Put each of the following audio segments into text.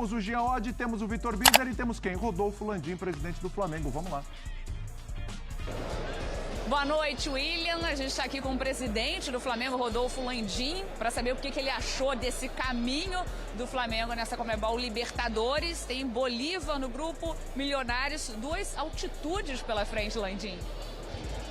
Temos o Jean Oddi, temos o Vitor Bizer e temos quem? Rodolfo Landim, presidente do Flamengo. Vamos lá. Boa noite, William. A gente está aqui com o presidente do Flamengo, Rodolfo Landim, para saber o que ele achou desse caminho do Flamengo nessa Conmebol Libertadores. Tem Bolívar no grupo, Milionários, 2 altitudes pela frente, Landim.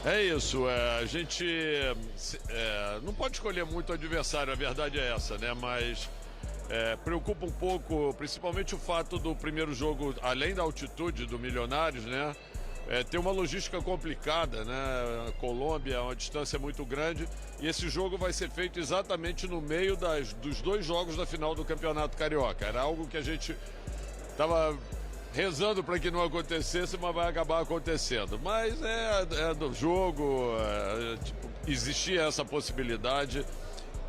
É isso, a gente não pode escolher muito o adversário, a verdade é essa, né? Mas preocupa um pouco, principalmente o fato do primeiro jogo, além da altitude do Milionários, né? Tem uma logística complicada, né? A Colômbia é uma distância muito grande e esse jogo vai ser feito exatamente no meio dos 2 jogos da final do Campeonato Carioca. Era algo que a gente estava rezando para que não acontecesse, mas vai acabar acontecendo. Mas é do jogo, existia essa possibilidade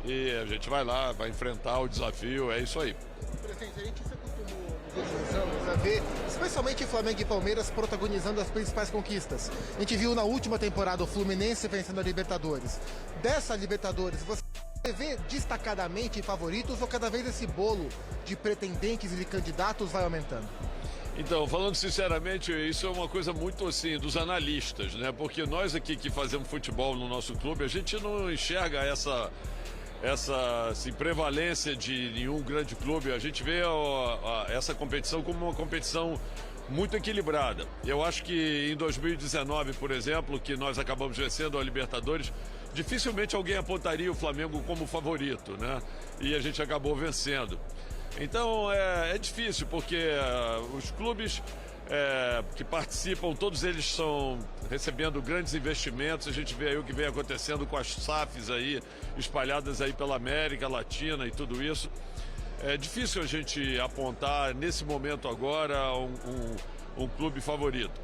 e a gente vai lá, vai enfrentar o desafio, é isso aí. Presidente, a gente se acostumou nos últimos anos a ver, especialmente Flamengo e Palmeiras, protagonizando as principais conquistas. A gente viu na última temporada o Fluminense vencendo a Libertadores. Dessa Libertadores, você vê destacadamente favoritos ou cada vez esse bolo de pretendentes e de candidatos vai aumentando? Então, falando sinceramente, isso é uma coisa muito assim dos analistas, né? Porque nós aqui que fazemos futebol no nosso clube, a gente não enxerga essa assim, prevalência de nenhum grande clube. A gente vê essa competição como uma competição muito equilibrada. Eu acho que em 2019, por exemplo, que nós acabamos vencendo a Libertadores, dificilmente alguém apontaria o Flamengo como favorito, né? E a gente acabou vencendo. Então é difícil, porque os clubes que participam, todos eles estão recebendo grandes investimentos. A gente vê aí o que vem acontecendo com as SAFs aí, espalhadas aí pela América Latina e tudo isso. É difícil a gente apontar nesse momento agora um clube favorito.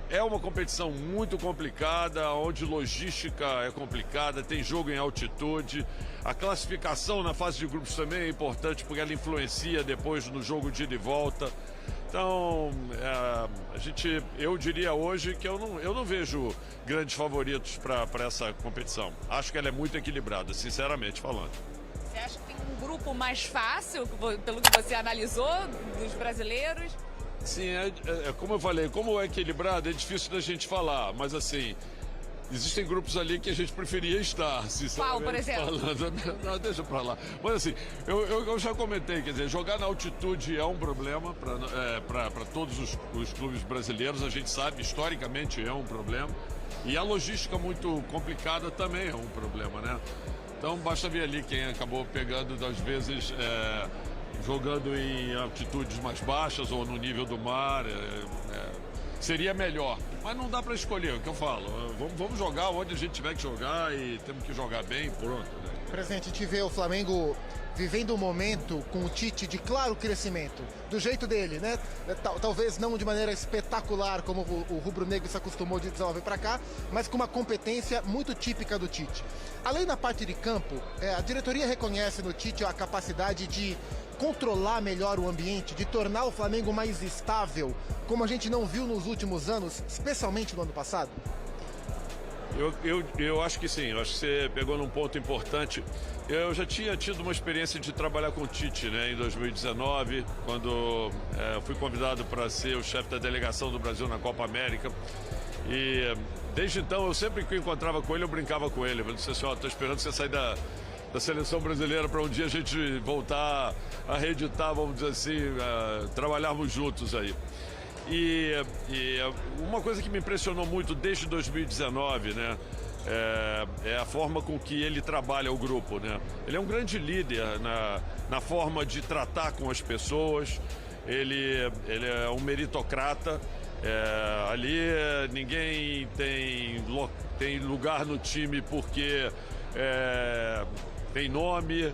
É uma competição muito complicada, onde logística é complicada, tem jogo em altitude. A classificação na fase de grupos também é importante, porque ela influencia depois no jogo de ida e volta. Então, eu diria hoje que eu não vejo grandes favoritos para essa competição. Acho que ela é muito equilibrada, sinceramente falando. Você acha que tem um grupo mais fácil, pelo que você analisou, dos brasileiros? Sim, como eu falei, como é equilibrado, é difícil da gente falar, mas assim, existem grupos ali que a gente preferia estar, sinceramente. Qual, por exemplo? Falando. Não, deixa pra lá. Mas assim, eu já comentei, quer dizer, jogar na altitude é um problema para todos os clubes brasileiros, a gente sabe, historicamente é um problema, e a logística muito complicada também é um problema, né? Então basta ver ali quem acabou pegando, às vezes, jogando em altitudes mais baixas ou no nível do mar, seria melhor. Mas não dá para escolher, é o que eu falo. Vamos jogar onde a gente tiver que jogar e temos que jogar bem, pronto. Né? Presidente, a gente vê o Flamengo vivendo um momento com o Tite de claro crescimento, do jeito dele, né? Talvez não de maneira espetacular como o rubro-negro se acostumou de 19 para cá, mas com uma competência muito típica do Tite. Além da parte de campo, a diretoria reconhece no Tite a capacidade de controlar melhor o ambiente, de tornar o Flamengo mais estável, como a gente não viu nos últimos anos, especialmente no ano passado? Eu acho que sim, eu acho que você pegou num ponto importante. Eu já tinha tido uma experiência de trabalhar com o Tite, né, em 2019, quando fui convidado para ser o chefe da delegação do Brasil na Copa América. E desde então, eu sempre que eu encontrava com ele, eu brincava com ele. Eu disse assim, estou esperando você sair da seleção brasileira para um dia a gente voltar a reeditar, vamos dizer assim, trabalharmos juntos aí. E uma coisa que me impressionou muito desde 2019, né, é a forma com que ele trabalha o grupo, né? Ele é um grande líder na forma de tratar com as pessoas, ele é um meritocrata. Ali ninguém tem lugar no time porque tem nome,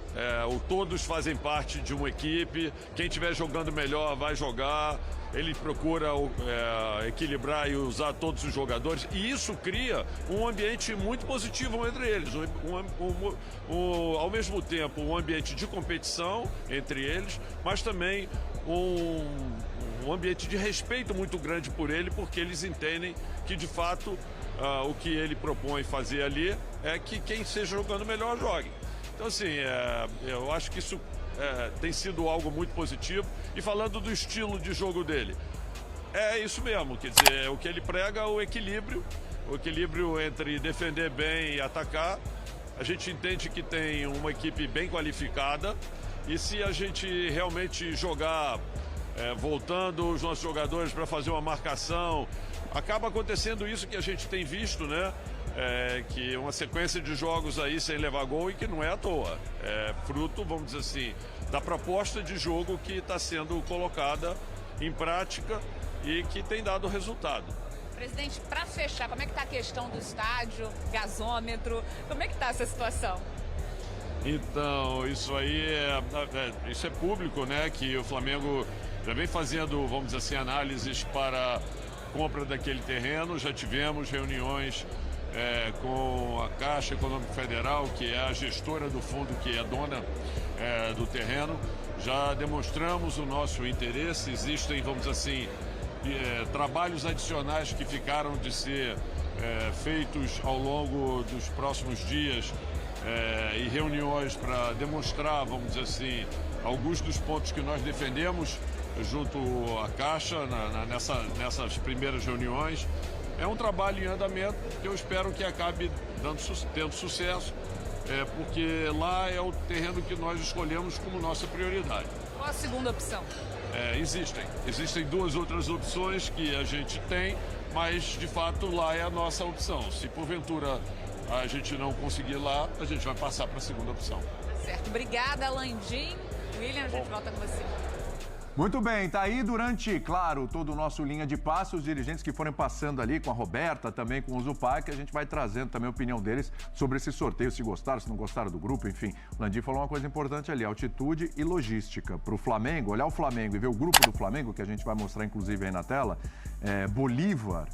todos fazem parte de uma equipe, quem estiver jogando melhor vai jogar. Ele procura equilibrar e usar todos os jogadores, e isso cria um ambiente muito positivo entre eles, ao mesmo tempo um ambiente de competição entre eles, mas também um ambiente de respeito muito grande por ele, porque eles entendem que de fato o que ele propõe fazer ali é que quem esteja jogando melhor jogue. Então assim, eu acho que isso tem sido algo muito positivo. E falando do estilo de jogo dele, é isso mesmo, quer dizer, o que ele prega é o equilíbrio entre defender bem e atacar. A gente entende que tem uma equipe bem qualificada e se a gente realmente jogar voltando os nossos jogadores para fazer uma marcação, acaba acontecendo isso que a gente tem visto, né? Que uma sequência de jogos aí sem levar gol e que não é à toa. É fruto, vamos dizer assim, da proposta de jogo que está sendo colocada em prática e que tem dado resultado. Presidente, para fechar, como é que está a questão do estádio, gasômetro, como é que está essa situação? Então, isso aí isso é público, né? Que o Flamengo já vem fazendo, vamos dizer assim, análises para a compra daquele terreno. Já tivemos reuniões com a Caixa Econômica Federal, que é a gestora do fundo, que é dona do terreno. Já demonstramos o nosso interesse. Existem, vamos dizer assim, trabalhos adicionais que ficaram de ser feitos ao longo dos próximos dias e reuniões para demonstrar, vamos dizer assim, alguns dos pontos que nós defendemos junto à Caixa nessas primeiras reuniões. É um trabalho em andamento que eu espero que acabe tendo sucesso, porque lá é o terreno que nós escolhemos como nossa prioridade. Qual a segunda opção? Existem duas outras opções que a gente tem, mas de fato lá é a nossa opção. Se porventura a gente não conseguir lá, a gente vai passar para a segunda opção. Certo, obrigada, Landim. William, a gente volta com você. Muito bem, tá aí durante, claro, todo o nosso linha de passe, os dirigentes que forem passando ali com a Roberta, também com o Zupac, que a gente vai trazendo também a opinião deles sobre esse sorteio, se gostaram, se não gostaram do grupo, enfim. O Landim falou uma coisa importante ali, altitude e logística. Para o Flamengo, olhar o Flamengo e ver o grupo do Flamengo, que a gente vai mostrar inclusive aí na tela, Bolívar,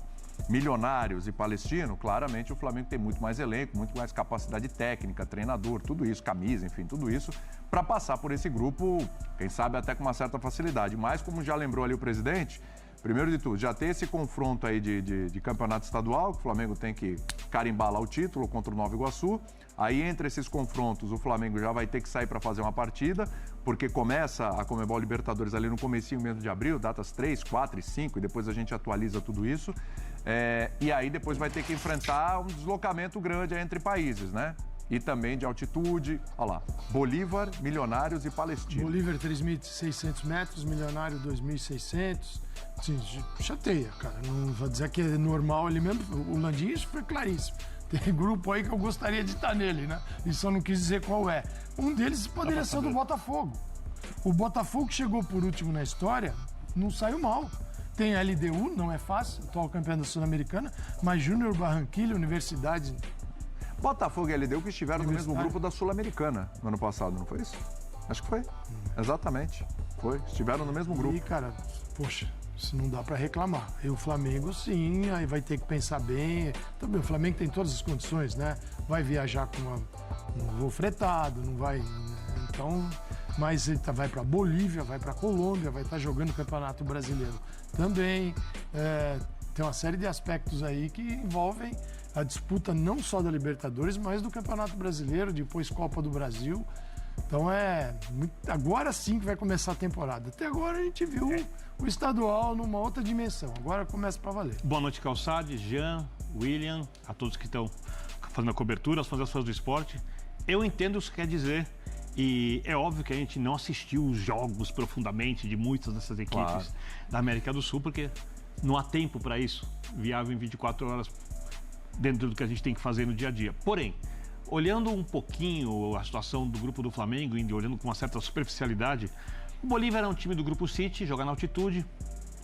Milionários e Palestino, claramente o Flamengo tem muito mais elenco, muito mais capacidade técnica, treinador, tudo isso, camisa, enfim, tudo isso, para passar por esse grupo, quem sabe até com uma certa facilidade. Mas, como já lembrou ali o presidente, primeiro de tudo, já tem esse confronto aí de campeonato estadual, que o Flamengo tem que carimbar lá o título contra o Nova Iguaçu. Aí, entre esses confrontos, o Flamengo já vai ter que sair para fazer uma partida, porque começa a Conmebol Libertadores ali no comecinho mesmo de abril, datas 3, 4 e 5, e depois a gente atualiza tudo isso. E aí depois vai ter que enfrentar um deslocamento grande entre países, né? E também de altitude, olha lá, Bolívar, Milionários e Palestino. Bolívar 3.600 metros, Milionário 2.600, assim, chateia, cara, não vou dizer que é normal ali mesmo, o Landim isso foi claríssimo. Tem grupo aí que eu gostaria de estar nele, né? E só não quis dizer qual é. Um deles poderia ser o do Botafogo. O Botafogo que chegou por último na história, não saiu mal. Tem a LDU, não é fácil, atual campeão da Sul-Americana, mas Júnior Barranquilla, Universidade... Botafogo e LDU que estiveram no mesmo grupo da Sul-Americana no ano passado, não foi isso? Acho que foi. Exatamente. Foi. Estiveram no mesmo grupo. E, cara, poxa, isso não dá pra reclamar. E o Flamengo, sim, aí vai ter que pensar bem. Também o Flamengo tem todas as condições, né? Vai viajar com um voo fretado, não vai... Então... Mas ele vai para Bolívia, vai para Colômbia, vai estar jogando o Campeonato Brasileiro também. Tem uma série de aspectos aí que envolvem a disputa não só da Libertadores, mas do Campeonato Brasileiro, depois Copa do Brasil. Então agora sim que vai começar a temporada. Até agora a gente viu o estadual numa outra dimensão. Agora começa para valer. Boa noite, Calçade, Jean, William, a todos que estão fazendo a cobertura, aos fãs do esporte. Eu entendo o que quer dizer. E é óbvio que a gente não assistiu os jogos profundamente de muitas dessas equipes da América do Sul, porque não há tempo para isso, viável em 24 horas dentro do que a gente tem que fazer no dia a dia. Porém, olhando um pouquinho a situação do grupo do Flamengo, olhando com uma certa superficialidade, o Bolívar é um time do grupo City, joga na altitude.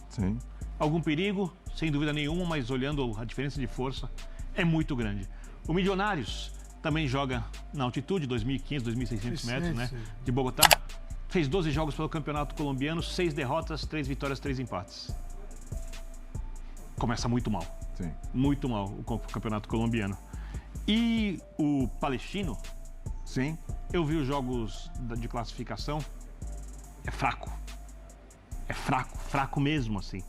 Sim. Algum perigo, sem dúvida nenhuma, mas olhando a diferença de força, é muito grande. O Milionários também joga na altitude, 2.500, 2.600 metros, né? De Bogotá. Fez 12 jogos pelo Campeonato Colombiano, 6 derrotas, 3 vitórias, 3 empates. Começa muito mal. Sim. Muito mal o Campeonato Colombiano. E o Palestino, sim, eu vi os jogos de classificação, é fraco. É fraco mesmo, assim.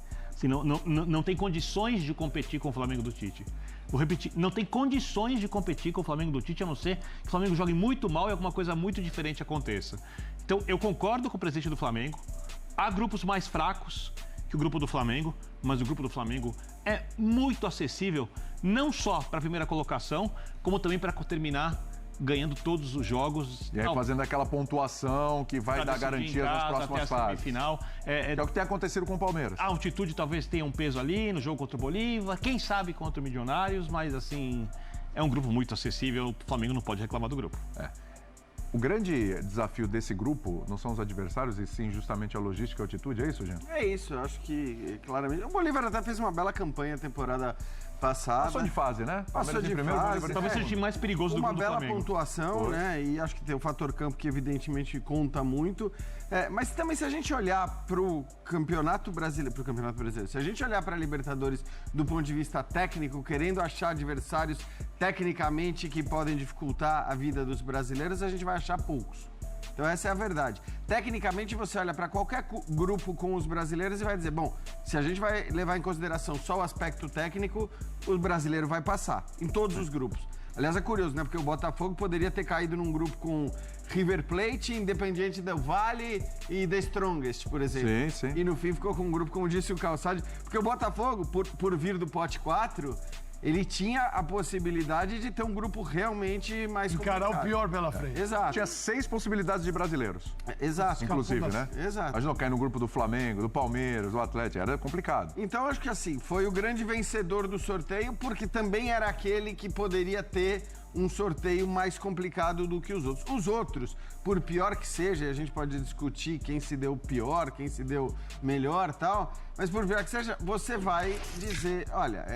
Não tem condições de competir com o Flamengo do Tite. vou repetir, não tem condições de competir com o Flamengo do Tite, a não ser que o Flamengo jogue muito mal e alguma coisa muito diferente aconteça. Então, eu concordo com o presidente do Flamengo. Há grupos mais fracos que o grupo do Flamengo, mas o grupo do Flamengo é muito acessível, não só para a primeira colocação, como também para terminar ganhando todos os jogos. E aí fazendo aquela pontuação que vai dar garantia nas próximas fases. É o que tem acontecido com o Palmeiras. A altitude talvez tenha um peso ali no jogo contra o Bolívar, quem sabe contra o Milionários, mas assim, é um grupo muito acessível, o Flamengo não pode reclamar do grupo. O grande desafio desse grupo não são os adversários, e sim justamente a logística e a altitude, é isso, Jean? É isso, eu acho que claramente... O Bolívar até fez uma bela campanha a temporada passada. Passou de fase, né? Passou de fase. Talvez seja o time mais perigoso do grupo do Flamengo. Uma bela pontuação, né? E acho que tem o fator campo que evidentemente conta muito. Mas também se a gente olhar para o Campeonato Brasileiro, se a gente olhar para a Libertadores do ponto de vista técnico, querendo achar adversários tecnicamente que podem dificultar a vida dos brasileiros, a gente vai achar poucos. Então essa é a verdade. Tecnicamente você olha para qualquer grupo com os brasileiros e vai dizer, bom, se a gente vai levar em consideração só o aspecto técnico, o brasileiro vai passar, em todos os grupos. Aliás, é curioso, né? Porque o Botafogo poderia ter caído num grupo com River Plate, Independiente del Valle e The Strongest, por exemplo. Sim. E no fim ficou com um grupo, como disse o Calçade, porque o Botafogo, por vir do pote 4... ele tinha a possibilidade de ter um grupo realmente mais complicado. Encarar o pior pela frente. Exato. Tinha 6 possibilidades de brasileiros. Exato. Inclusive, né? Exato. Mas não cair no grupo do Flamengo, do Palmeiras, do Atlético, era complicado. Então, acho que assim, foi o grande vencedor do sorteio, porque também era aquele que poderia ter um sorteio mais complicado do que os outros. Os outros, por pior que seja, e a gente pode discutir quem se deu pior, quem se deu melhor e tal, mas por pior que seja, você vai dizer, olha,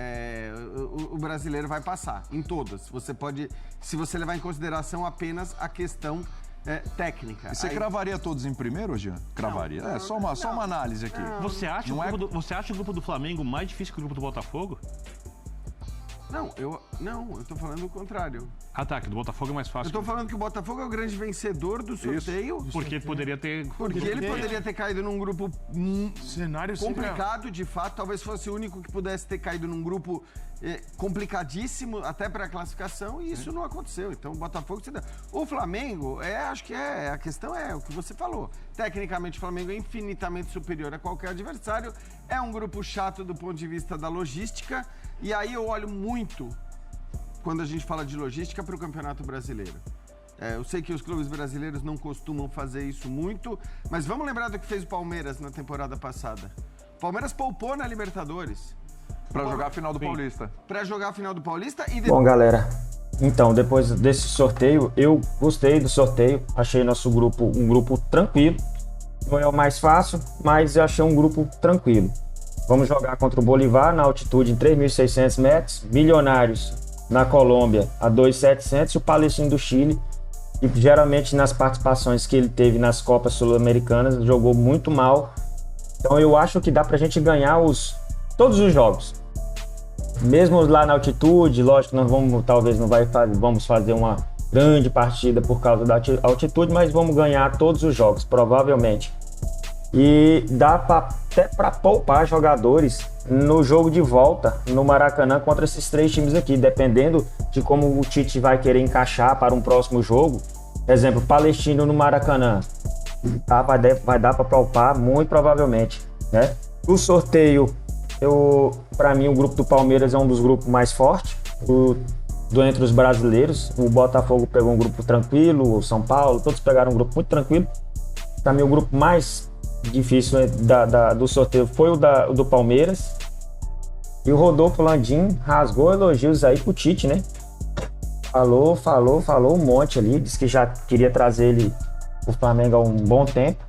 o brasileiro vai passar, em todas. Você pode, se você levar em consideração apenas a questão técnica. E você cravaria todos em primeiro, Jean? Cravaria. Não, só uma análise aqui. Você acha o grupo do Flamengo mais difícil que o grupo do Botafogo? Não, eu tô falando o contrário. Ah, tá, que do Botafogo é mais fácil. Eu tô falando que o Botafogo é o grande vencedor do sorteio. Isso. Porque poderia ter... Porque ele poderia ter caído num grupo cenário complicado, de fato. Talvez fosse o único que pudesse ter caído num grupo complicadíssimo, até para a classificação, e isso não aconteceu. Então o Botafogo se deu. O Flamengo, acho que a questão é o que você falou. Tecnicamente o Flamengo é infinitamente superior a qualquer adversário. É um grupo chato do ponto de vista da logística. E aí eu olho muito, quando a gente fala de logística, para o Campeonato Brasileiro. Eu sei que os clubes brasileiros não costumam fazer isso muito, mas vamos lembrar do que fez o Palmeiras na temporada passada. O Palmeiras poupou na Libertadores. Pra jogar a final do Paulista. Pra jogar a final do Paulista e... Bom, galera, então, depois desse sorteio, eu gostei do sorteio. Achei nosso grupo um grupo tranquilo. Não é o mais fácil, mas eu achei um grupo tranquilo. Vamos jogar contra o Bolívar na altitude em 3.600 metros. Milionários na Colômbia a 2.700 e o Palestino do Chile, que geralmente nas participações que ele teve nas Copas Sul-Americanas, jogou muito mal. Então eu acho que dá pra gente ganhar todos os jogos. Mesmo lá na altitude, lógico que nós vamos fazer uma grande partida por causa da altitude, mas vamos ganhar todos os jogos, provavelmente. E dá até para poupar jogadores no jogo de volta no Maracanã contra esses 3 times aqui, dependendo de como o Tite vai querer encaixar para um próximo jogo. Exemplo, Palestino no Maracanã, vai dar para poupar muito provavelmente, né? O sorteio, para mim o grupo do Palmeiras é um dos grupos mais fortes entre os brasileiros. O Botafogo pegou um grupo tranquilo, o São Paulo, todos pegaram um grupo muito tranquilo. Para mim o grupo mais difícil do sorteio foi o do Palmeiras. E o Rodolfo Landim rasgou elogios aí pro Tite, né? Falou um monte ali, disse que já queria trazer ele pro Flamengo há um bom tempo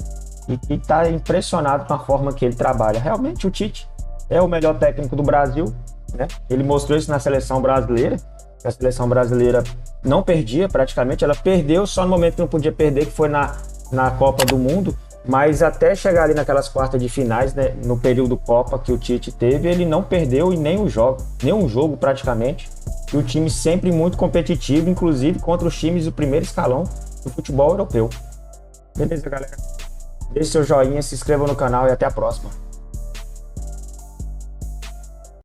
e que tá impressionado com a forma que ele trabalha. Realmente o Tite é o melhor técnico do Brasil, né? Ele mostrou isso na seleção brasileira. A seleção brasileira não perdia praticamente, ela perdeu só no momento que não podia perder, que foi na Copa do Mundo. Mas até chegar ali naquelas quartas de finais, né, no período Copa que o Tite teve, ele não perdeu em nenhum jogo praticamente. E o time sempre muito competitivo, inclusive contra os times do primeiro escalão do futebol europeu. Beleza, galera? Deixe seu joinha, se inscreva no canal e até a próxima.